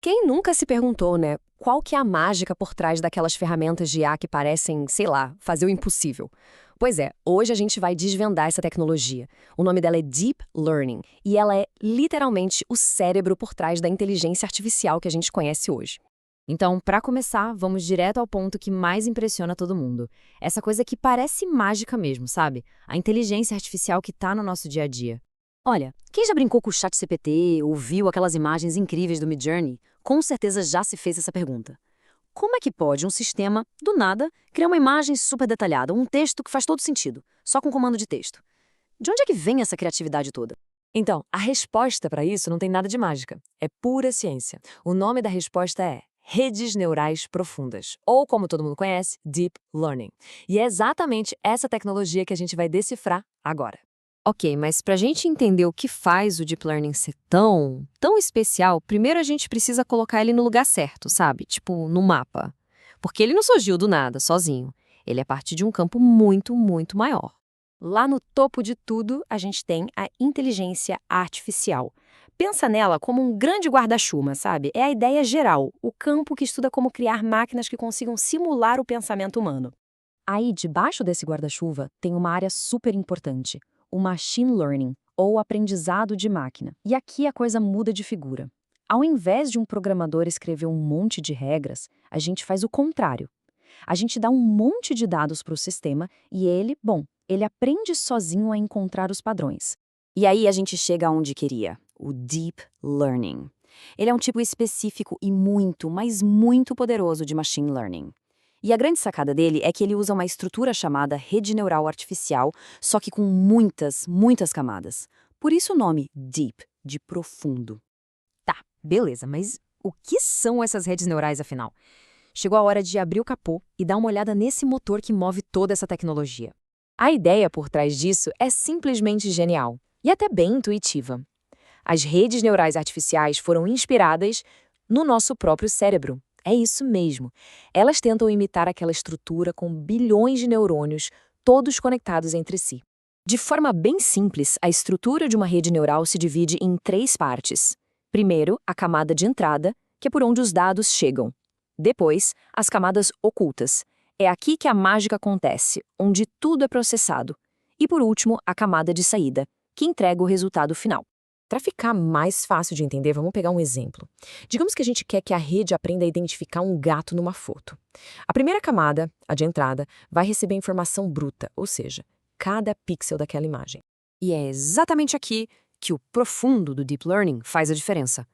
Quem nunca se perguntou, né? Qual que é a mágica por trás daquelas ferramentas de IA que parecem, sei lá, fazer o impossível? Pois é, hoje a gente vai desvendar essa tecnologia. O nome dela é Deep Learning e ela é literalmente o cérebro por trás da inteligência artificial que a gente conhece hoje. Então, para começar, vamos direto ao ponto que mais impressiona todo mundo. Essa coisa que parece mágica mesmo, sabe? A inteligência artificial que está no nosso dia a dia. Olha, quem já brincou com o ChatGPT ou viu aquelas imagens incríveis do Midjourney, com certeza já se fez essa pergunta. Como é que pode um sistema, do nada, criar uma imagem super detalhada, um texto que faz todo sentido, só com comando de texto? De onde é que vem essa criatividade toda? Então, a resposta para isso não tem nada de mágica. É pura ciência. O nome da resposta é redes neurais profundas, ou como todo mundo conhece, Deep Learning. E é exatamente essa tecnologia que a gente vai decifrar agora. Ok, mas para a gente entender o que faz o Deep Learning ser tão especial, primeiro a gente precisa colocar ele no lugar certo, sabe? Tipo, no mapa. Porque ele não surgiu do nada, sozinho. Ele é parte de um campo muito maior. Lá no topo de tudo, a gente tem a inteligência artificial. Pensa nela como um grande guarda-chuva, sabe? É a ideia geral, o campo que estuda como criar máquinas que consigam simular o pensamento humano. Aí, debaixo desse guarda-chuva, tem uma área super importante, o machine learning, ou aprendizado de máquina. E aqui a coisa muda de figura. Ao invés de um programador escrever um monte de regras, a gente faz o contrário. A gente dá um monte de dados para o sistema e ele aprende sozinho a encontrar os padrões. E aí a gente chega aonde queria, o Deep Learning. Ele é um tipo específico e muito, mas muito poderoso de Machine Learning. E a grande sacada dele é que ele usa uma estrutura chamada rede neural artificial, só que com muitas camadas. Por isso o nome Deep, de profundo. Tá, beleza, mas o que são essas redes neurais, afinal? Chegou a hora de abrir o capô e dar uma olhada nesse motor que move toda essa tecnologia. A ideia por trás disso é simplesmente genial e até bem intuitiva. As redes neurais artificiais foram inspiradas no nosso próprio cérebro. É isso mesmo. Elas tentam imitar aquela estrutura com bilhões de neurônios, todos conectados entre si. De forma bem simples, a estrutura de uma rede neural se divide em três partes. Primeiro, a camada de entrada, que é por onde os dados chegam. Depois, as camadas ocultas. É aqui que a mágica acontece, onde tudo é processado. E por último, a camada de saída, que entrega o resultado final. Para ficar mais fácil de entender, vamos pegar um exemplo. Digamos que a gente quer que a rede aprenda a identificar um gato numa foto. A primeira camada, a de entrada, vai receber informação bruta, ou seja, cada pixel daquela imagem. E é exatamente aqui que o profundo do Deep Learning faz a diferença.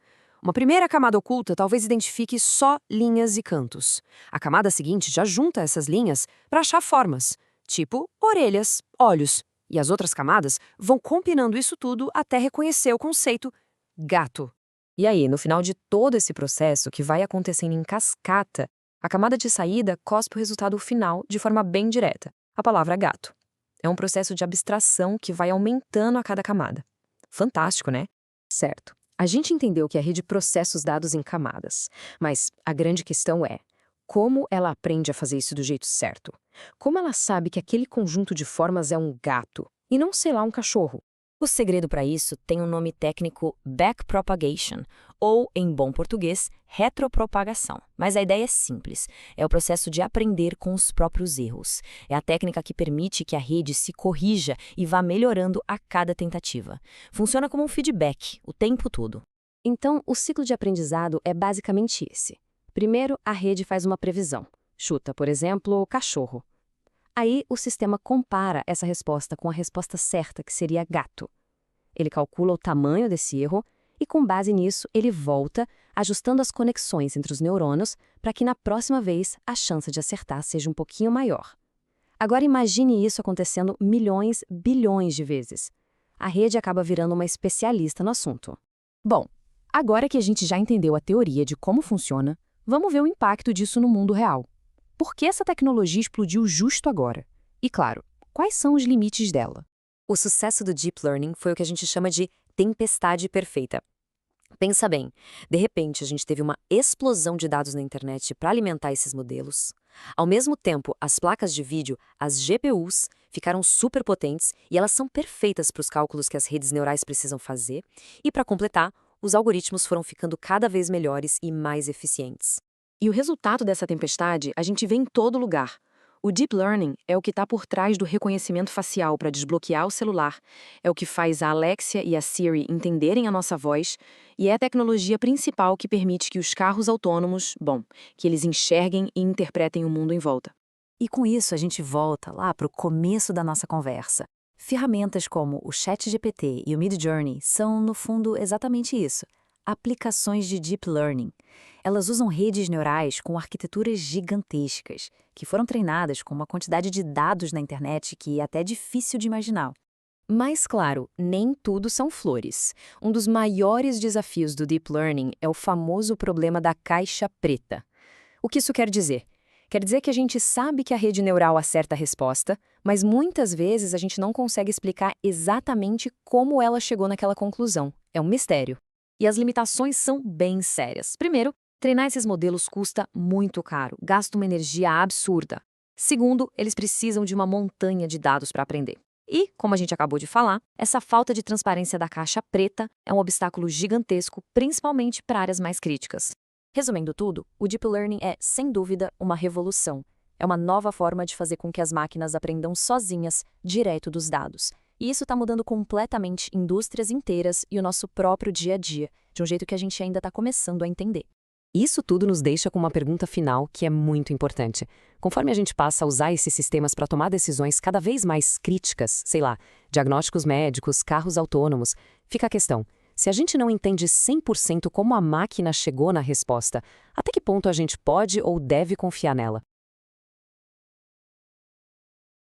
Uma primeira camada oculta talvez identifique só linhas e cantos. A camada seguinte já junta essas linhas para achar formas, tipo orelhas, olhos. E as outras camadas vão combinando isso tudo até reconhecer o conceito gato. E aí, no final de todo esse processo, que vai acontecendo em cascata, a camada de saída cospe o resultado final de forma bem direta, a palavra gato. É um processo de abstração que vai aumentando a cada camada. Fantástico, né? Certo. A gente entendeu que a rede processa os dados em camadas, mas a grande questão é: como ela aprende a fazer isso do jeito certo? Como ela sabe que aquele conjunto de formas é um gato e não, sei lá, um cachorro? O segredo para isso tem um nome técnico backpropagation, ou, em bom português, retropropagação. Mas a ideia é simples. É o processo de aprender com os próprios erros. É a técnica que permite que a rede se corrija e vá melhorando a cada tentativa. Funciona como um feedback, o tempo todo. Então, o ciclo de aprendizado é basicamente esse. Primeiro, a rede faz uma previsão. Chuta, por exemplo, cachorro. Aí, o sistema compara essa resposta com a resposta certa, que seria gato. Ele calcula o tamanho desse erro e, com base nisso, ele volta, ajustando as conexões entre os neurônios para que, na próxima vez, a chance de acertar seja um pouquinho maior. Agora, imagine isso acontecendo milhões, bilhões de vezes. A rede acaba virando uma especialista no assunto. Bom, agora que a gente já entendeu a teoria de como funciona, vamos ver o impacto disso no mundo real. Por que essa tecnologia explodiu justo agora? E, claro, quais são os limites dela? O sucesso do Deep Learning foi o que a gente chama de tempestade perfeita. Pensa bem, de repente a gente teve uma explosão de dados na internet para alimentar esses modelos. Ao mesmo tempo, as placas de vídeo, as GPUs, ficaram super potentes e elas são perfeitas para os cálculos que as redes neurais precisam fazer. E para completar, os algoritmos foram ficando cada vez melhores e mais eficientes. E o resultado dessa tempestade a gente vê em todo lugar. O Deep Learning é o que está por trás do reconhecimento facial para desbloquear o celular, é o que faz a Alexia e a Siri entenderem a nossa voz, e é a tecnologia principal que permite que os carros autônomos, que eles enxerguem e interpretem o mundo em volta. E com isso a gente volta lá para o começo da nossa conversa. Ferramentas como o ChatGPT e o Midjourney são, no fundo, exatamente isso. Aplicações de Deep Learning. Elas usam redes neurais com arquiteturas gigantescas, que foram treinadas com uma quantidade de dados na internet que é até difícil de imaginar. Mas, claro, nem tudo são flores. Um dos maiores desafios do Deep Learning é o famoso problema da caixa preta. O que isso quer dizer? Quer dizer que a gente sabe que a rede neural acerta a resposta, mas muitas vezes a gente não consegue explicar exatamente como ela chegou naquela conclusão. É um mistério. E as limitações são bem sérias. Primeiro, treinar esses modelos custa muito caro, gasta uma energia absurda. Segundo, eles precisam de uma montanha de dados para aprender. E, como a gente acabou de falar, essa falta de transparência da caixa preta é um obstáculo gigantesco, principalmente para áreas mais críticas. Resumindo tudo, o Deep Learning é, sem dúvida, uma revolução. É uma nova forma de fazer com que as máquinas aprendam sozinhas, direto dos dados. E isso está mudando completamente indústrias inteiras e o nosso próprio dia a dia, de um jeito que a gente ainda está começando a entender. Isso tudo nos deixa com uma pergunta final que é muito importante. Conforme a gente passa a usar esses sistemas para tomar decisões cada vez mais críticas, sei lá, diagnósticos médicos, carros autônomos, fica a questão: se a gente não entende 100% como a máquina chegou na resposta, até que ponto a gente pode ou deve confiar nela?